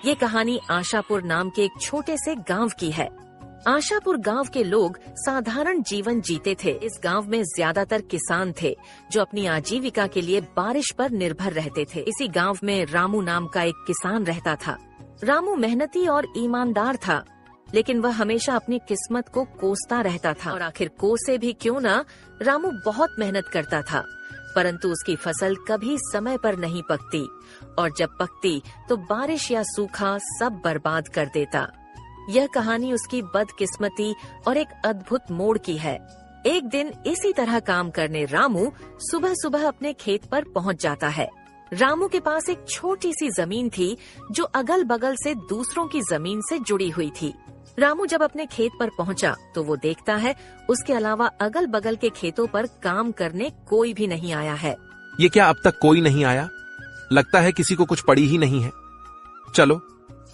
ये कहानी आशापुर नाम के एक छोटे से गांव की है। आशापुर गांव के लोग साधारण जीवन जीते थे। इस गांव में ज्यादातर किसान थे जो अपनी आजीविका के लिए बारिश पर निर्भर रहते थे। इसी गांव में रामू नाम का एक किसान रहता था। रामू मेहनती और ईमानदार था, लेकिन वह हमेशा अपनी किस्मत को कोसता रहता था। और आखिर कोसे भी क्यों ना, रामू बहुत मेहनत करता था, परंतु उसकी फसल कभी समय पर नहीं पकती, और जब पकती तो बारिश या सूखा सब बर्बाद कर देता। यह कहानी उसकी बदकिस्मती और एक अद्भुत मोड़ की है। एक दिन इसी तरह काम करने रामू सुबह सुबह अपने खेत पर पहुंच जाता है। रामू के पास एक छोटी सी जमीन थी जो अगल बगल से दूसरों की जमीन से जुड़ी हुई थी। रामू जब अपने खेत पर पहुंचा तो वो देखता है उसके अलावा अगल बगल के खेतों पर काम करने कोई भी नहीं आया है। ये क्या, अब तक कोई नहीं आया? लगता है किसी को कुछ पड़ी ही नहीं है। चलो,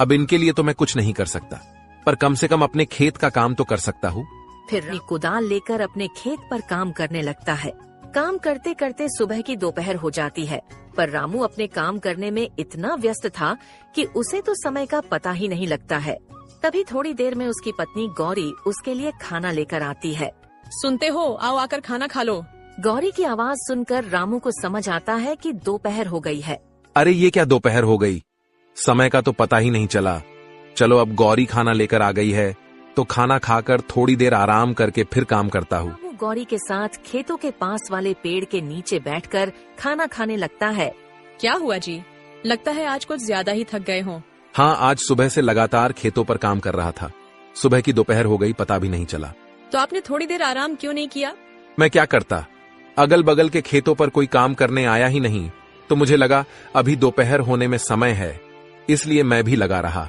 अब इनके लिए तो मैं कुछ नहीं कर सकता, पर कम से कम अपने खेत का काम तो कर सकता हूँ। फिर कुदाल लेकर अपने खेत पर काम करने लगता है। काम करते करते सुबह की दोपहर हो जाती है, पर रामू अपने काम करने में इतना व्यस्त था कि उसे तो समय का पता ही नहीं लगता है। तभी थोड़ी देर में उसकी पत्नी गौरी उसके लिए खाना लेकर आती है। सुनते हो, आओ आकर खाना खा लो। गौरी की आवाज सुनकर रामू को समझ आता है कि दोपहर हो गई है। अरे ये क्या, दोपहर हो गई? समय का तो पता ही नहीं चला। चलो, अब गौरी खाना लेकर आ गई है तो खाना खाकर थोड़ी देर आराम करके फिर काम करता हूँ। गौरी के साथ खेतों के पास वाले पेड़ के नीचे बैठकर खाना खाने लगता है। क्या हुआ जी? लगता है आज कुछ ज्यादा ही थक गए हो। हाँ, आज सुबह से लगातार खेतों पर काम कर रहा था। सुबह की दोपहर हो गई, पता भी नहीं चला। तो आपने थोड़ी देर आराम क्यों नहीं किया? मैं क्या करता, अगल बगल के खेतों पर कोई काम करने आया ही नहीं, तो मुझे लगा अभी दोपहर होने में समय है, इसलिए मैं भी लगा रहा।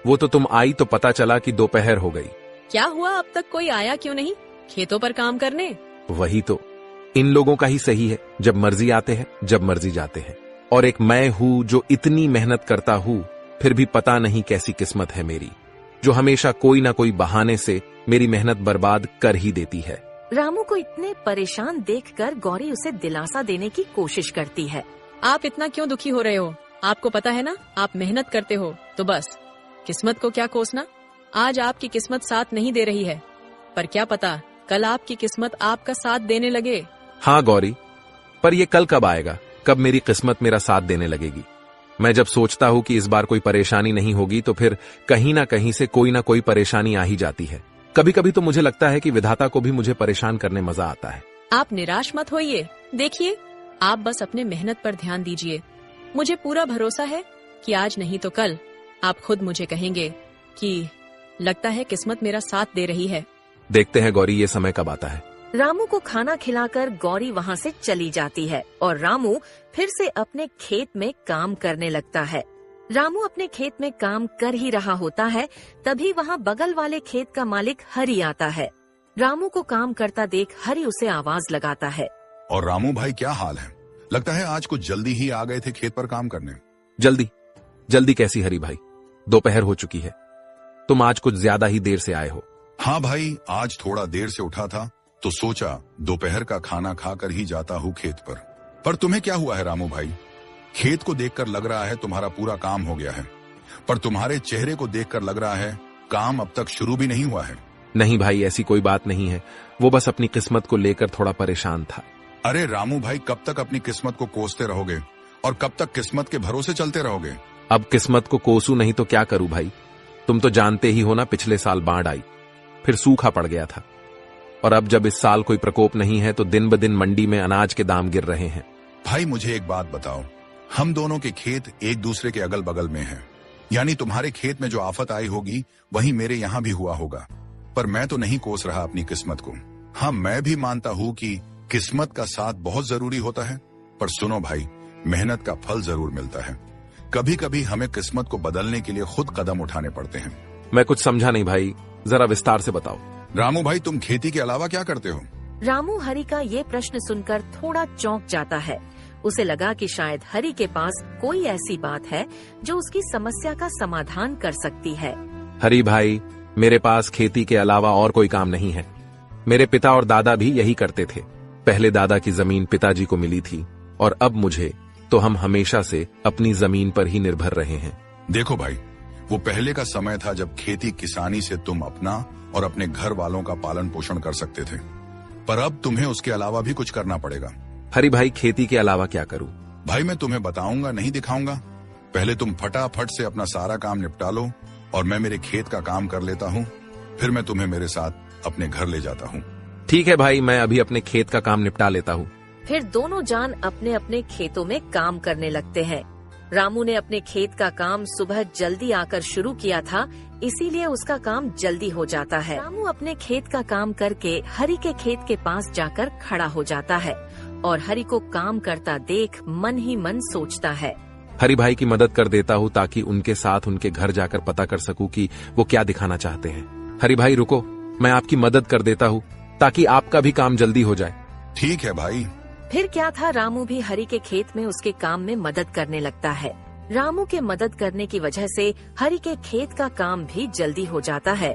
वो तो तुम आई तो पता चला कि दोपहर हो गई। क्या हुआ, अब तक कोई आया क्यों नहीं खेतों पर काम करने? वही तो, इन लोगों का ही सही है, जब मर्जी आते हैं, जब मर्जी जाते हैं। और एक मैं हूँ जो इतनी मेहनत करता हूँ, फिर भी पता नहीं कैसी किस्मत है मेरी, जो हमेशा कोई ना कोई बहाने से मेरी मेहनत बर्बाद कर ही देती है। रामू को इतने परेशान देखकर गौरी उसे दिलासा देने की कोशिश करती है। आप इतना क्यों दुखी हो रहे हो? आपको पता है ना, आप मेहनत करते हो तो बस, किस्मत को क्या कोसना। आज आपकी किस्मत साथ नहीं दे रही है, पर क्या पता कल आपकी किस्मत आपका साथ देने लगे। हाँ गौरी, पर ये कल कब आएगा? कब मेरी किस्मत मेरा साथ देने लगेगी? मैं जब सोचता हूँ कि इस बार कोई परेशानी नहीं होगी, तो फिर कहीं ना कहीं से कोई ना कोई परेशानी आ ही जाती है। कभी कभी तो मुझे लगता है कि विधाता को भी मुझे परेशान करने मजा आता है। आप निराश मत होइए। देखिए, आप बस अपने मेहनत पर ध्यान दीजिए। मुझे पूरा भरोसा है कि आज नहीं तो कल आप खुद मुझे कहेंगे कि लगता है किस्मत मेरा साथ दे रही है। देखते हैं गौरी, ये समय कब आता है। रामू को खाना खिलाकर गौरी वहाँ से चली जाती है और रामू फिर से अपने खेत में काम करने लगता है। रामू अपने खेत में काम कर ही रहा होता है, तभी वहाँ बगल वाले खेत का मालिक हरि आता है। रामू को काम करता देख हरि उसे आवाज लगाता है। और रामू भाई, क्या हाल है? लगता है आज कुछ जल्दी ही आ गए थे खेत पर काम करने। जल्दी कैसी हरि भाई, दोपहर हो चुकी है। तुम आज कुछ ज्यादा ही देर से आए हो। हाँ भाई, आज थोड़ा देर से उठा था तो सोचा दोपहर का खाना खाकर ही जाता हूँ खेत पर तुम्हें क्या हुआ है रामू भाई? खेत को देखकर लग रहा है तुम्हारा पूरा काम हो गया है, पर तुम्हारे चेहरे को देखकर लग रहा है काम अब तक शुरू भी नहीं हुआ है। नहीं भाई, ऐसी कोई बात नहीं है, वो बस अपनी किस्मत को लेकर थोड़ा परेशान था। अरे रामू भाई, कब तक अपनी किस्मत को कोसते रहोगे और कब तक किस्मत के भरोसे चलते रहोगे? अब किस्मत को कोसू नहीं तो क्या करूं भाई? तुम तो जानते ही हो ना, पिछले साल बाढ़ आई, फिर सूखा पड़ गया था, और अब जब इस साल कोई प्रकोप नहीं है तो दिन ब दिन मंडी में अनाज के दाम गिर रहे हैं। भाई मुझे एक बात बताओ, हम दोनों के खेत एक दूसरे के अगल बगल में हैं, यानी तुम्हारे खेत में जो आफत आई होगी वही मेरे यहाँ भी हुआ होगा, पर मैं तो नहीं कोस रहा अपनी किस्मत को। हाँ, मैं भी मानता हूँ कि किस्मत का साथ बहुत जरूरी होता है, पर सुनो भाई, मेहनत का फल जरूर मिलता है। कभी कभी हमें किस्मत को बदलने के लिए खुद कदम उठाने पड़ते हैं। मैं कुछ समझा नहीं भाई, जरा विस्तार से बताओ। रामू भाई, तुम खेती के अलावा क्या करते हो? रामू हरि का ये प्रश्न सुनकर थोड़ा चौंक जाता है। उसे लगा कि शायद हरि के पास कोई ऐसी बात है जो उसकी समस्या का समाधान कर सकती है। हरि भाई, मेरे पास खेती के अलावा और कोई काम नहीं है। मेरे पिता और दादा भी यही करते थे। पहले दादा की जमीन पिताजी को मिली थी, और अब मुझे, तो हम हमेशा से अपनी जमीन पर ही निर्भर रहे हैं। देखो भाई, वो पहले का समय था जब खेती किसानी से तुम अपना और अपने घर वालों का पालन पोषण कर सकते थे, पर अब तुम्हें उसके अलावा भी कुछ करना पड़ेगा। हरि भाई, खेती के अलावा क्या करूं? भाई मैं तुम्हें बताऊंगा, नहीं दिखाऊंगा। पहले तुम फटाफट से अपना सारा काम निपटा लो और मैं मेरे खेत का काम कर लेता हूँ, फिर मैं तुम्हें मेरे साथ अपने घर ले जाता हूँ। ठीक है भाई, मैं अभी अपने खेत का काम निपटा लेता हूँ। फिर दोनों जान अपने अपने खेतों में काम करने लगते हैं। रामू ने अपने खेत का काम सुबह जल्दी आकर शुरू किया था, इसीलिए उसका काम जल्दी हो जाता है। रामू अपने खेत का काम करके हरि के खेत के पास जाकर खड़ा हो जाता है और हरि को काम करता देख मन ही मन सोचता है, हरि भाई की मदद कर देता हूँ ताकि उनके साथ उनके घर जाकर पता कर सकूं कि वो क्या दिखाना चाहते हैं। हरि भाई रुको, मैं आपकी मदद कर देता हूँ ताकि आपका भी काम जल्दी हो जाए। ठीक है भाई। फिर क्या था, रामू भी हरि के खेत में उसके काम में मदद करने लगता है। रामू के मदद करने की वजह से हरि के खेत का काम भी जल्दी हो जाता है।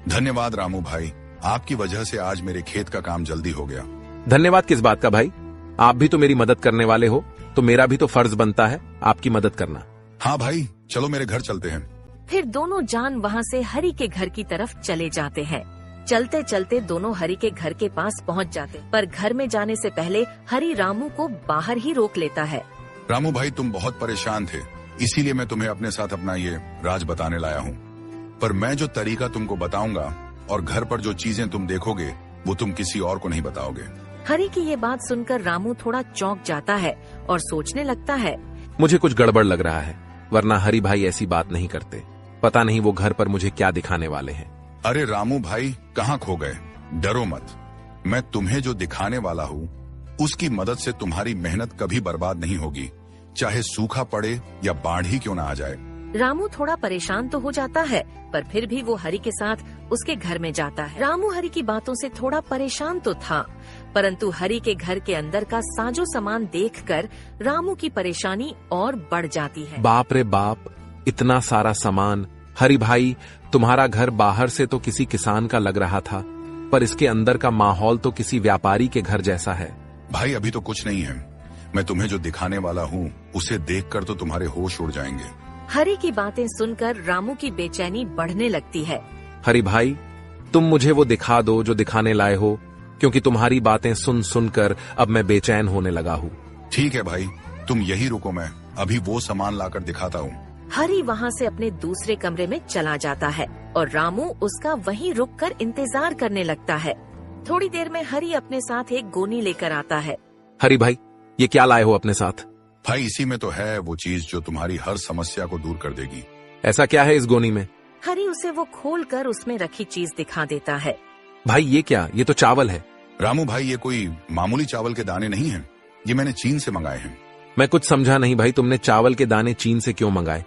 धन्यवाद रामू भाई, आपकी वजह से आज मेरे खेत का काम जल्दी हो गया। धन्यवाद किस बात का भाई, आप भी तो मेरी मदद करने वाले हो, तो मेरा भी तो फर्ज बनता है आपकी मदद करना। हाँ भाई, चलो मेरे घर चलते हैं। फिर दोनों जान वहाँ से हरि के घर की तरफ चले जाते हैं। चलते चलते दोनों हरि के घर के पास पहुँच जाते, पर घर में जाने से पहले हरि रामू को बाहर ही रोक लेता है। रामू भाई, तुम बहुत परेशान थे, इसीलिए मैं तुम्हें अपने साथ अपना ये राज बताने लाया हूँ। पर मैं जो तरीका तुमको बताऊंगा और घर पर जो चीजें तुम देखोगे वो तुम किसी और को नहीं बताओगे। हरि की ये बात सुनकर रामू थोड़ा चौंक जाता है और सोचने लगता है, मुझे कुछ गड़बड़ लग रहा है, वरना हरि भाई ऐसी बात नहीं करते। पता नहीं वो घर पर मुझे क्या दिखाने वाले हैं। अरे रामू भाई, कहाँ खो गए? डरो मत, मैं तुम्हें जो दिखाने वाला हूँ उसकी मदद से तुम्हारी मेहनत कभी बर्बाद नहीं होगी, चाहे सूखा पड़े या बाढ़ ही क्यों ना आ जाए। रामू थोड़ा परेशान तो हो जाता है, पर फिर भी वो हरि के साथ उसके घर में जाता है। रामू हरि की बातों से थोड़ा परेशान तो था, परंतु हरि के घर के अंदर का साजो सामान देखकर रामू की परेशानी और बढ़ जाती है। बाप रे बाप, इतना सारा सामान। हरि भाई, तुम्हारा घर बाहर से तो किसी किसान का लग रहा था, पर इसके अंदर का माहौल तो किसी व्यापारी के घर जैसा है। भाई अभी तो कुछ नहीं है, मैं तुम्हें जो दिखाने वाला हूँ उसे देखकर तो तुम्हारे होश उड़ जाएंगे। हरि की बातें सुनकर रामू की बेचैनी बढ़ने लगती है। हरि भाई, तुम मुझे वो दिखा दो जो दिखाने लाए हो, क्योंकि तुम्हारी बातें सुन सुनकर अब मैं बेचैन होने लगा हूँ। ठीक है भाई, तुम यही रुको, मैं अभी वो सामान लाकर दिखाता हूँ। हरि वहाँ से अपने दूसरे कमरे में चला जाता है और रामू उसका वहीं रुककर इंतजार करने लगता है। थोड़ी देर में हरि अपने साथ एक गोनी लेकर आता है। हरि भाई, ये क्या लाए हो अपने साथ? भाई इसी में तो है वो चीज जो तुम्हारी हर समस्या को दूर कर देगी। ऐसा क्या है इस गोनी में? हरि उसे वो खोलकर उसमें रखी चीज दिखा देता है। भाई ये क्या? ये तो चावल है। रामू भाई, ये कोई मामूली चावल के दाने नहीं हैं, ये मैंने चीन से मंगाए हैं। मैं कुछ समझा नहीं भाई, तुमने चावल के दाने चीन से क्यों मंगाए?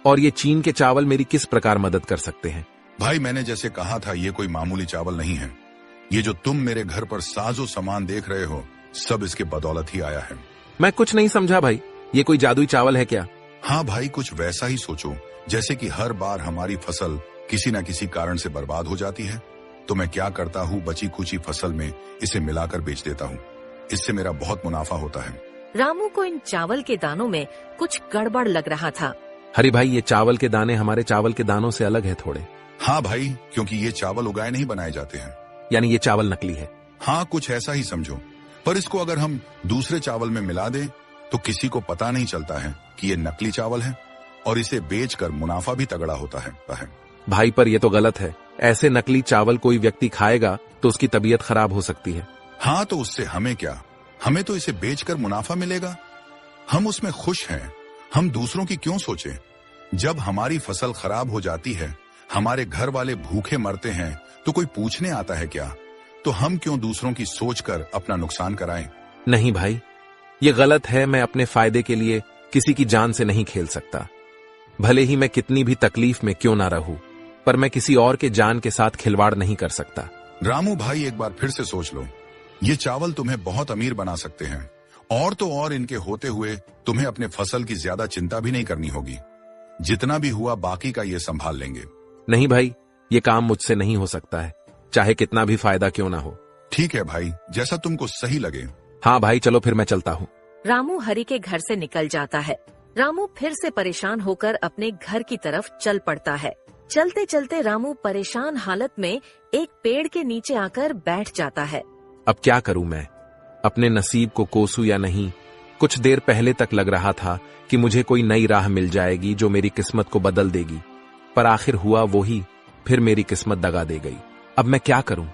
और ये चीन के चावल मेरी किस प्रकार मदद कर सकते हैं? भाई मैंने जैसे कहा था, ये कोई मामूली चावल नहीं है। ये जो तुम मेरे घर पर साजो सामान देख रहे हो, सब इसके बदौलत ही आया है। मैं कुछ नहीं समझा भाई, ये कोई जादुई चावल है क्या? हाँ भाई, कुछ वैसा ही सोचो जैसे कि हर बार हमारी फसल किसी न किसी कारण से बर्बाद हो जाती है, तो मैं क्या करता हूँ, बची कुची फसल में इसे मिलाकर बेच देता हूँ। इससे मेरा बहुत मुनाफा होता है। रामू को इन चावल के दानों में कुछ गड़बड़ लग रहा था। हरि भाई, ये चावल के दाने हमारे चावल के दानों से अलग है थोड़े। हाँ भाई, क्योंकि ये चावल उगाए नहीं बनाए जाते हैं। यानी ये चावल नकली है? हाँ, कुछ ऐसा ही समझो। पर इसको अगर हम दूसरे चावल में मिला दें तो किसी को पता नहीं चलता है कि ये नकली चावल है, और इसे बेचकर मुनाफा भी तगड़ा होता है। भाई पर ये तो गलत है, ऐसे नकली चावल कोई व्यक्ति खाएगा तो उसकी तबीयत खराब हो सकती है। हाँ, तो उससे हमें क्या, हमें तो इसे बेचकर मुनाफा मिलेगा, हम उसमें खुश हैं। हम दूसरों की क्यों सोचें? जब हमारी फसल खराब हो जाती है, हमारे घर वाले भूखे मरते हैं, तो कोई पूछने आता है क्या? तो हम क्यों दूसरों की सोचकर अपना नुकसान कराएं? नहीं भाई, ये गलत है। मैं अपने फायदे के लिए किसी की जान से नहीं खेल सकता, भले ही मैं कितनी भी तकलीफ में क्यों ना रहूं, पर मैं किसी और के जान के साथ खिलवाड़ नहीं कर सकता। रामू भाई, एक बार फिर से सोच लो, ये चावल तुम्हें बहुत अमीर बना सकते हैं, और तो और इनके होते हुए तुम्हें अपने फसल की ज्यादा चिंता भी नहीं करनी होगी। जितना भी हुआ बाकी का ये संभाल लेंगे। नहीं भाई, ये काम मुझसे नहीं हो सकता है, चाहे कितना भी फायदा क्यों ना हो। ठीक है भाई, जैसा तुमको सही लगे। हाँ भाई, चलो फिर मैं चलता हूँ। रामू हरि के घर से निकल जाता है रामू फिर से परेशान होकर अपने घर की तरफ चल पड़ता है। चलते चलते रामू परेशान हालत में एक पेड़ के नीचे आकर बैठ जाता है। अब क्या करूं मैं? अपने नसीब को कोसूं या नहीं? कुछ देर पहले तक लग रहा था कि मुझे कोई नई राह मिल जाएगी जो मेरी किस्मत को बदल देगी, पर आखिर हुआ वही, फिर मेरी किस्मत दगा दे गई। अब मैं क्या करूं?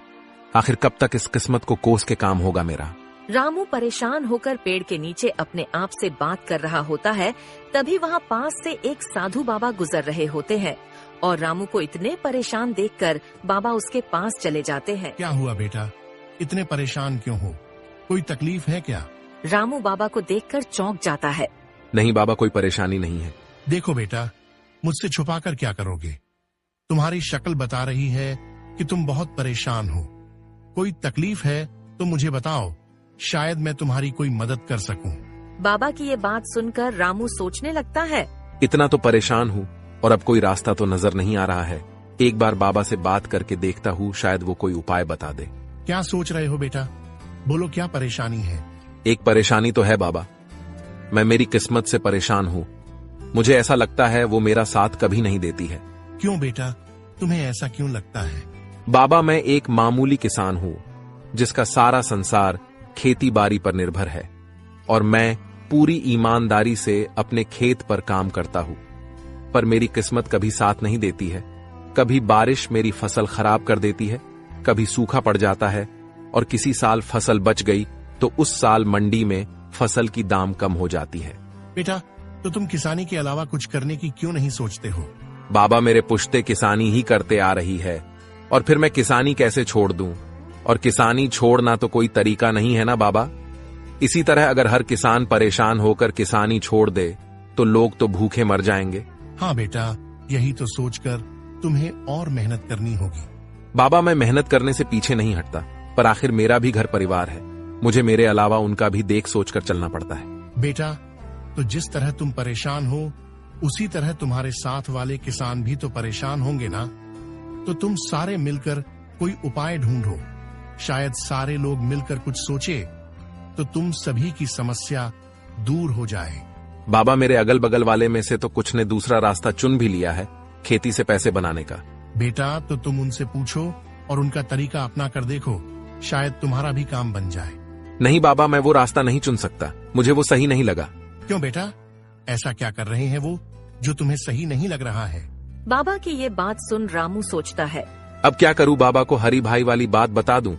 आखिर कब तक इस किस्मत को कोस के काम होगा मेरा? रामू परेशान होकर पेड़ के नीचे अपने आप से बात कर रहा होता है। तभी वहाँ पास से एक साधु बाबा गुजर रहे होते हैं और रामू को इतने परेशान देखकर बाबा उसके पास चले जाते हैं। क्या हुआ बेटा, इतने परेशान क्यों हो? कोई तकलीफ है क्या? रामू बाबा को देखकर चौंक जाता है। नहीं बाबा, कोई परेशानी नहीं है। देखो बेटा, मुझसे छुपाकर क्या करोगे? तुम्हारी शक्ल बता रही है कि तुम बहुत परेशान हो। कोई तकलीफ है तो मुझे बताओ, शायद मैं तुम्हारी कोई मदद कर सकूं। बाबा की ये बात सुनकर रामू सोचने लगता है। इतना तो परेशान हूं और अब कोई रास्ता तो नजर नहीं आ रहा है। एक बार बाबा से बात करके देखता हूं, शायद वो कोई उपाय बता दे। क्या सोच रहे हो बेटा? बोलो, क्या परेशानी है? एक परेशानी तो है बाबा, मैं मेरी किस्मत से परेशान हूं। मुझे ऐसा लगता है वो मेरा साथ कभी नहीं देती है। क्यों बेटा, तुम्हें ऐसा क्यों लगता है? बाबा, मैं एक मामूली किसान हूं जिसका सारा संसार खेती बाड़ी पर निर्भर है और मैं पूरी ईमानदारी से अपने खेत पर काम करता हूं, पर मेरी किस्मत कभी साथ नहीं देती है। कभी बारिश मेरी फसल खराब कर देती है, कभी सूखा पड़ जाता है और किसी साल फसल बच गई तो उस साल मंडी में फसल की दाम कम हो जाती है। बेटा, तो तुम किसानी के अलावा कुछ करने की क्यों नहीं सोचते हो? बाबा, मेरे पुश्ते किसानी ही करते आ रही है और फिर मैं किसानी कैसे छोड़ दूं? और किसानी छोड़ना तो कोई तरीका नहीं है ना बाबा। इसी तरह अगर हर किसान परेशान होकर किसानी छोड़ दे तो लोग तो भूखे मर जाएंगे। हाँ बेटा, यही तो सोचकर तुम्हें और मेहनत करनी होगी। बाबा, मैं मेहनत करने से पीछे नहीं हटता, पर आखिर मेरा भी घर परिवार है। मुझे मेरे अलावा उनका भी देख सोचकर चलना पड़ता है। बेटा, तो जिस तरह तुम परेशान हो उसी तरह तुम्हारे साथ वाले किसान भी तो परेशान होंगे ना। तो तुम सारे मिलकर कोई उपाय ढूंढो। शायद सारे लोग मिलकर कुछ सोचे तो तुम सभी की समस्या दूर हो जाए। बाबा, मेरे अगल बगल वाले में से तो कुछ ने दूसरा रास्ता चुन भी लिया है, खेती से पैसे बनाने का। बेटा, तो तुम उनसे पूछो और उनका तरीका अपना कर देखो, शायद तुम्हारा भी काम बन जाए। नहीं बाबा, मैं वो रास्ता नहीं चुन सकता, मुझे वो सही नहीं लगा। क्यों बेटा, ऐसा क्या कर रहे हैं वो जो तुम्हें सही नहीं लग रहा है? बाबा की ये बात सुन रामू सोचता है। अब क्या करूं? बाबा को हरी भाई वाली बात बता दूं?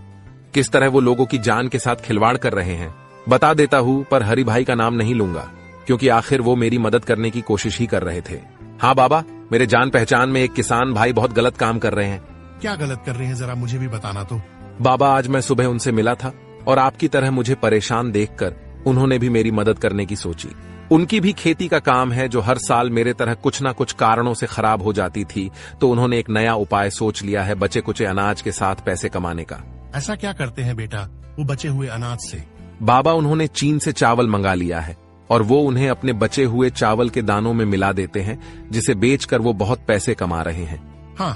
किस तरह वो लोगों की जान के साथ खिलवाड़ कर रहे हैं? बता देता हूं, पर हरी भाई का नाम नहीं लूंगा क्योंकि आखिर वो मेरी मदद करने की कोशिश ही कर रहे थे। हाँ बाबा, मेरे जान पहचान में एक किसान भाई बहुत गलत काम कर रहे हैं। क्या गलत कर रहे हैं, जरा मुझे भी बताना तो। बाबा, आज मैं सुबह उनसे मिला था और आपकी तरह मुझे परेशान देखकर उन्होंने भी मेरी मदद करने की सोची। उनकी भी खेती का काम है जो हर साल मेरे तरह कुछ ना कुछ कारणों से खराब हो जाती थी, तो उन्होंने एक नया उपाय सोच लिया है बचे कुचे अनाज के साथ पैसे कमाने का। ऐसा क्या करते हैं बेटा वो बचे हुए अनाज से? बाबा, उन्होंने चीन से चावल मंगा लिया है और वो उन्हें अपने बचे हुए चावल के दानों में मिला देते हैं, जिसे बेचकर वो बहुत पैसे कमा रहे हैं। हाँ,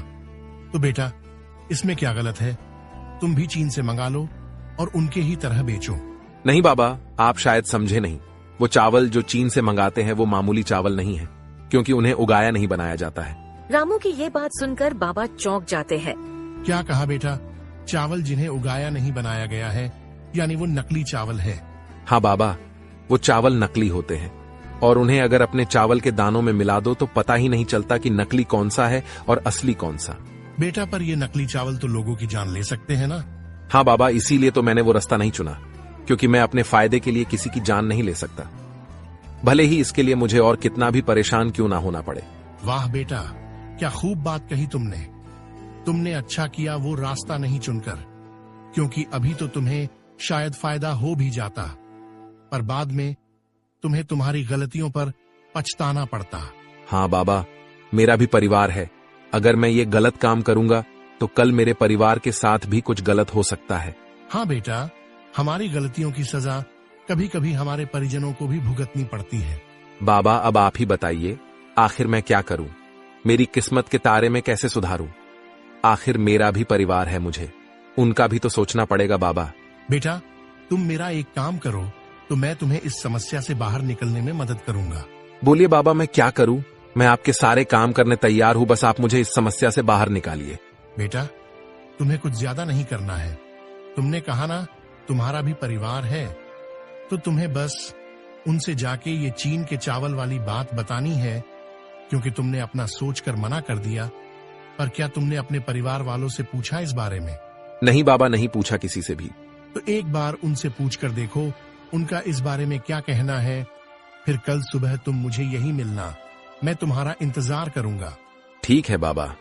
तो बेटा इसमें क्या गलत है? तुम भी चीन से मंगा लो और उनके ही तरह बेचो। नहीं बाबा, आप शायद समझे नहीं। वो चावल जो चीन से मंगाते हैं वो मामूली चावल नहीं है, क्योंकि उन्हें उगाया नहीं बनाया जाता है। रामू की ये बात सुनकर बाबा चौंक जाते हैं। क्या कहा बेटा? चावल जिन्हें उगाया नहीं बनाया गया है, यानी वो नकली चावल है? हाँ बाबा, वो चावल नकली होते हैं और उन्हें अगर अपने चावल के दानों में मिला दो तो पता ही नहीं चलता कि नकली कौन सा है और असली कौन सा। बेटा, पर ये नकली चावल तो लोगों की जान ले सकते हैं ना? हाँ बाबा, इसीलिए तो मैंने वो रास्ता नहीं चुना, क्योंकि मैं अपने फायदे के लिए किसी की जान नहीं ले सकता, भले ही इसके लिए मुझे और कितना भी परेशान क्यों ना होना पड़े। वाह बेटा, क्या खूब बात कही तुमने। तुमने अच्छा किया वो रास्ता नहीं चुनकर, क्योंकि अभी तो तुम्हें शायद फायदा हो भी जाता, पर बाद में तुम्हें तुम्हारी गलतियों पर पछताना पड़ता। हाँ बाबा, मेरा भी परिवार है। अगर मैं ये गलत काम करूंगा तो कल मेरे परिवार के साथ भी कुछ गलत हो सकता है। हाँ बेटा, हमारी गलतियों की सजा कभी कभी हमारे परिजनों को भी भुगतनी पड़ती है। बाबा, अब आप ही बताइए, आखिर मैं क्या करूं? मेरी किस्मत के तारे में कैसे सुधारूं? आखिर मेरा भी परिवार है, मुझे उनका भी तो सोचना पड़ेगा। बाबा बेटा, तुम मेरा एक काम करो तो मैं तुम्हें इस समस्या से बाहर निकलने में मदद करूंगा। बोलिए बाबा, मैं क्या करूं? मैं आपके सारे काम करने तैयार हूं, बस आप मुझे इस समस्या से बाहर निकालिए। बेटा, तुम्हें कुछ ज्यादा नहीं करना है। तुमने कहा ना तुम्हारा भी परिवार है, तो तुम्हें बस उनसे जाके ये चीन के चावल वाली बात बतानी है, क्योंकि तुमने अपना सोचकर मना कर दिया। पर क्या तुमने अपने परिवार वालों से पूछा इस बारे में? नहीं बाबा, नहीं पूछा किसी से भी। तो एक बार उनसे पूछकर देखो उनका इस बारे में क्या कहना है। फिर कल सुबह तुम मुझे यही मिलना, मैं तुम्हारा इंतजार करूंगा। ठीक है बाबा,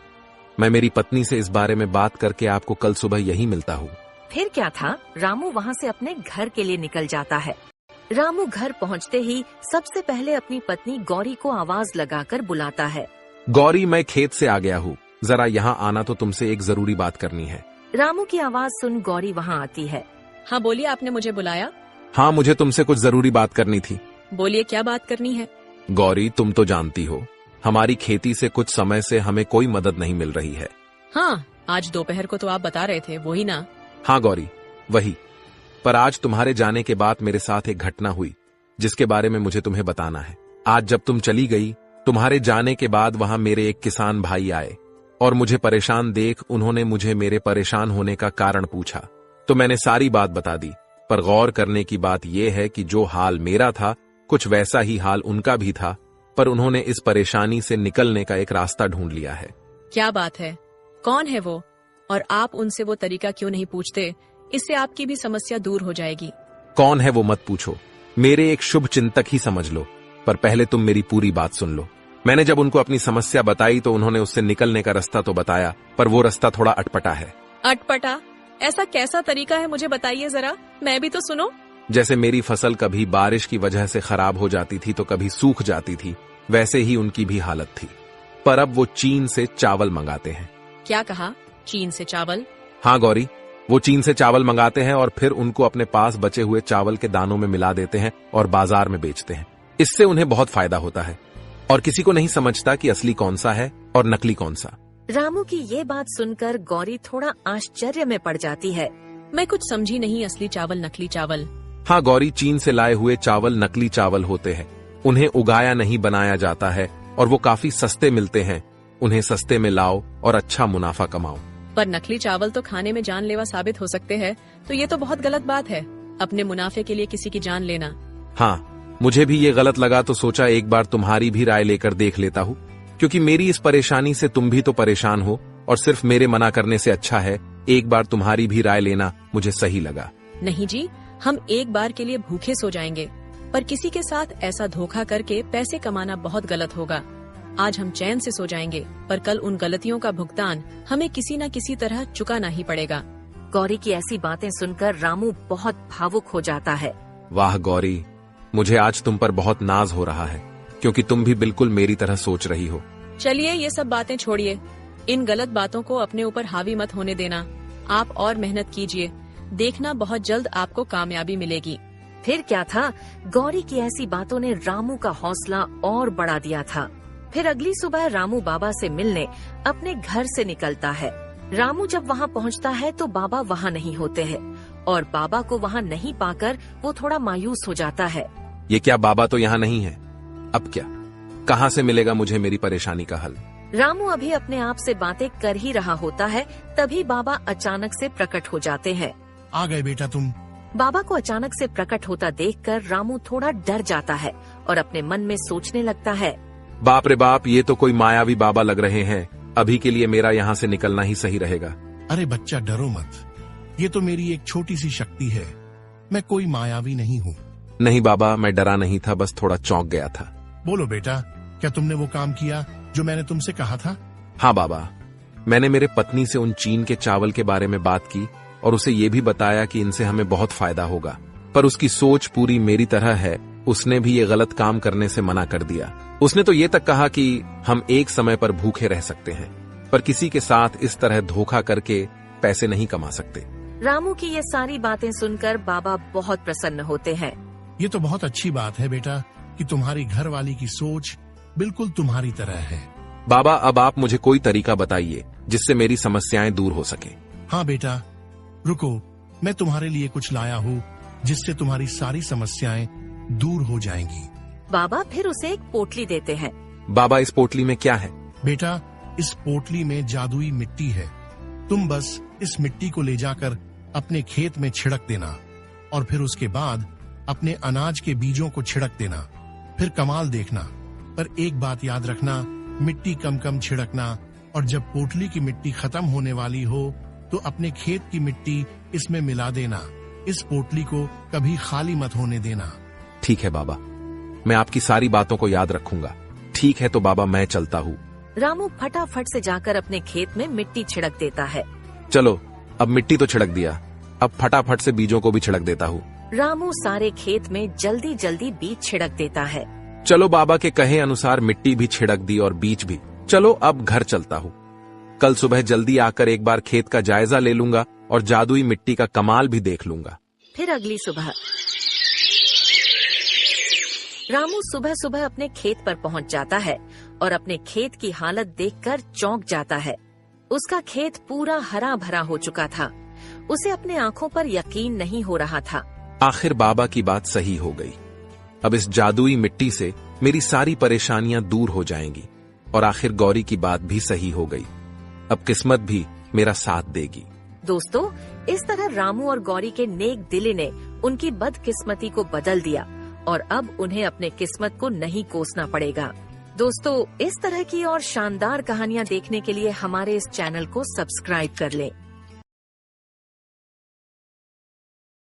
मैं मेरी पत्नी से इस बारे में बात करके आपको कल सुबह यही मिलता हूँ। फिर क्या था, रामू वहाँ से अपने घर के लिए निकल जाता है। रामू घर पहुँचते ही सबसे पहले अपनी पत्नी गौरी को आवाज लगाकर बुलाता है। गौरी, मैं खेत से आ गया हूँ, जरा यहाँ आना, तो तुमसे एक जरूरी बात करनी है। रामू की आवाज सुन गौरी वहाँ आती है। हाँ बोलिए, आपने मुझे बुलाया? हाँ, मुझे तुमसे कुछ जरूरी बात करनी थी। बोलिए, क्या बात करनी है? गौरी, तुम तो जानती हो हमारी खेती से कुछ समय से हमें कोई मदद नहीं मिल रही है। हाँ, आज दोपहर को तो आप बता रहे थे, वही ना? हाँ गौरी, वही। पर आज तुम्हारे जाने के बाद मेरे साथ एक घटना हुई जिसके बारे में मुझे तुम्हें बताना है। आज जब तुम चली गई, तुम्हारे जाने के बाद वहां मेरे एक किसान भाई आए और मुझे परेशान देख उन्होंने मुझे मेरे परेशान होने का कारण पूछा। तो मैंने सारी बात बता दी। पर गौर करने की बात यह है कि जो हाल मेरा था, कुछ वैसा ही हाल उनका भी था, पर उन्होंने इस परेशानी से निकलने का एक रास्ता ढूंढ लिया है। क्या बात है? कौन है वो? और आप उनसे वो तरीका क्यों नहीं पूछते? इससे आपकी भी समस्या दूर हो जाएगी। कौन है वो मत पूछो, मेरे एक शुभ चिंतक ही समझ लो। पर पहले तुम मेरी पूरी बात सुन लो। मैंने जब उनको अपनी समस्या बताई तो उन्होंने उससे निकलने का रास्ता तो बताया, पर वो रास्ता थोड़ा अटपटा है। अटपटा? ऐसा कैसा तरीका है, मुझे बताइए जरा, मैं भी तो सुनो। जैसे मेरी फसल कभी बारिश की वजह से खराब हो जाती थी तो कभी सूख जाती थी, वैसे ही उनकी भी हालत थी। पर अब वो चीन से चावल मंगाते हैं। क्या कहा? चीन से चावल? हाँ गौरी, वो चीन से चावल मंगाते हैं और फिर उनको अपने पास बचे हुए चावल के दानों में मिला देते हैं और बाजार में बेचते हैं। इससे उन्हें बहुत फायदा होता है और किसी को नहीं समझता कि असली कौन सा है और नकली कौन सा। रामू की ये बात सुनकर गौरी थोड़ा आश्चर्य में पड़ जाती है। मैं कुछ समझी नहीं, असली चावल नकली चावल? हाँ गौरी, चीन से लाए हुए चावल नकली चावल होते हैं। उन्हें उगाया नहीं बनाया जाता है और वो काफी सस्ते मिलते हैं। उन्हें सस्ते में लाओ और अच्छा मुनाफा कमाओ। पर नकली चावल तो खाने में जानलेवा साबित हो सकते हैं, तो ये तो बहुत गलत बात है, अपने मुनाफे के लिए किसी की जान लेना। हाँ, मुझे भी ये गलत लगा तो सोचा एक बार तुम्हारी भी राय लेकर देख लेता हूँ, क्योंकि मेरी इस परेशानी से तुम भी तो परेशान हो और सिर्फ मेरे मना करने से अच्छा है एक बार तुम्हारी भी राय लेना मुझे सही लगा। नहीं जी, हम एक बार के लिए भूखे सो जाएंगे, पर किसी के साथ ऐसा धोखा करके पैसे कमाना बहुत गलत होगा। आज हम चैन से सो जाएंगे, पर कल उन गलतियों का भुगतान हमें किसी न किसी तरह चुकाना ही पड़ेगा। गौरी की ऐसी बातें सुनकर रामू बहुत भावुक हो जाता है। वाह गौरी, मुझे आज तुम पर बहुत नाज हो रहा है, क्योंकि तुम भी बिल्कुल मेरी तरह सोच रही हो। चलिए ये सब बातें छोड़िए, इन गलत बातों को अपने ऊपर हावी मत होने देना। आप और मेहनत कीजिए, देखना बहुत जल्द आपको कामयाबी मिलेगी। फिर क्या था, गौरी की ऐसी बातों ने रामू का हौसला और बढ़ा दिया था। फिर अगली सुबह रामू बाबा से मिलने अपने घर से निकलता है। रामू जब वहाँ पहुँचता है तो बाबा वहाँ नहीं होते हैं और बाबा को वहाँ नहीं पाकर वो थोड़ा मायूस हो जाता है। ये क्या, बाबा तो यहाँ नहीं है? अब क्या, कहाँ से मिलेगा मुझे मेरी परेशानी का हल? रामू अभी अपने आप से बातें कर ही रहा होता है, तभी बाबा अचानक से प्रकट हो जाते हैं। आ गए बेटा तुम। बाबा को अचानक से प्रकट होता देखकर रामू थोड़ा डर जाता है और अपने मन में सोचने लगता है, बाप रे बाप, ये तो कोई मायावी बाबा लग रहे हैं। अभी के लिए मेरा यहाँ से निकलना ही सही रहेगा। अरे बच्चा, डरो मत, ये तो मेरी एक छोटी सी शक्ति है, मैं कोई मायावी नहीं हूँ। नहीं बाबा, मैं डरा नहीं था, बस थोड़ा चौंक गया था। बोलो बेटा, क्या तुमने वो काम किया जो मैंने तुमसे कहा था? हाँ बाबा, मैंने मेरे पत्नी से उन चीन के चावल के बारे में बात की और उसे ये भी बताया कि इनसे हमें बहुत फायदा होगा, पर उसकी सोच पूरी मेरी तरह है। उसने भी ये गलत काम करने से मना कर दिया। उसने तो ये तक कहा कि हम एक समय पर भूखे रह सकते हैं, पर किसी के साथ इस तरह धोखा करके पैसे नहीं कमा सकते। रामू की ये सारी बातें सुनकर बाबा बहुत प्रसन्न होते हैं। ये तो बहुत अच्छी बात है बेटा कि तुम्हारी घर वाली की सोच बिल्कुल तुम्हारी तरह है। बाबा, अब आप मुझे कोई तरीका बताइए जिससे मेरी समस्याएं दूर हो सके। हाँ बेटा, रुको, मैं तुम्हारे लिए कुछ लाया हूँ जिससे तुम्हारी सारी समस्याएं दूर हो जाएंगी। बाबा फिर उसे एक पोटली देते हैं। बाबा इस पोटली में क्या है? बेटा, इस पोटली में जादुई मिट्टी है। तुम बस इस मिट्टी को ले जाकर अपने खेत में छिड़क देना और फिर उसके बाद अपने अनाज के बीजों को छिड़क देना। फिर कमाल देखना। पर एक बात याद रखना, मिट्टी कम कम छिड़कना, और जब पोटली की मिट्टी खत्म होने वाली हो तो अपने खेत की मिट्टी इसमें मिला देना। इस पोटली को कभी खाली मत होने देना। ठीक है बाबा, मैं आपकी सारी बातों को याद रखूंगा। ठीक है तो बाबा, मैं चलता हूँ। रामू फटाफट से जाकर अपने खेत में मिट्टी छिड़क देता है। चलो, अब मिट्टी तो छिड़क दिया, अब फटाफट से बीजों को भी छिड़क देता हूँ। रामू सारे खेत में जल्दी जल्दी बीज छिड़क देता है। चलो, बाबा के कहे अनुसार मिट्टी भी छिड़क दी और बीज भी। चलो अब घर चलता हूँ। कल सुबह जल्दी आकर एक बार खेत का जायजा ले लूंगा और जादुई मिट्टी का कमाल भी देख लूंगा। फिर अगली सुबह रामू सुबह सुबह अपने खेत पर पहुंच जाता है और अपने खेत की हालत देखकर चौंक जाता है। उसका खेत पूरा हरा भरा हो चुका था। उसे अपने आंखों पर यकीन नहीं हो रहा था। आखिर बाबा की बात सही हो गई। अब इस जादुई मिट्टी से मेरी सारी परेशानियां दूर हो जाएंगी और आखिर गौरी की बात भी सही हो गई। अब किस्मत भी मेरा साथ देगी। दोस्तों, इस तरह रामू और गौरी के नेक दिली ने उनकी बदकिस्मती को बदल दिया और अब उन्हें अपने किस्मत को नहीं कोसना पड़ेगा। दोस्तों, इस तरह की और शानदार कहानियाँ देखने के लिए हमारे इस चैनल को सब्सक्राइब कर लें।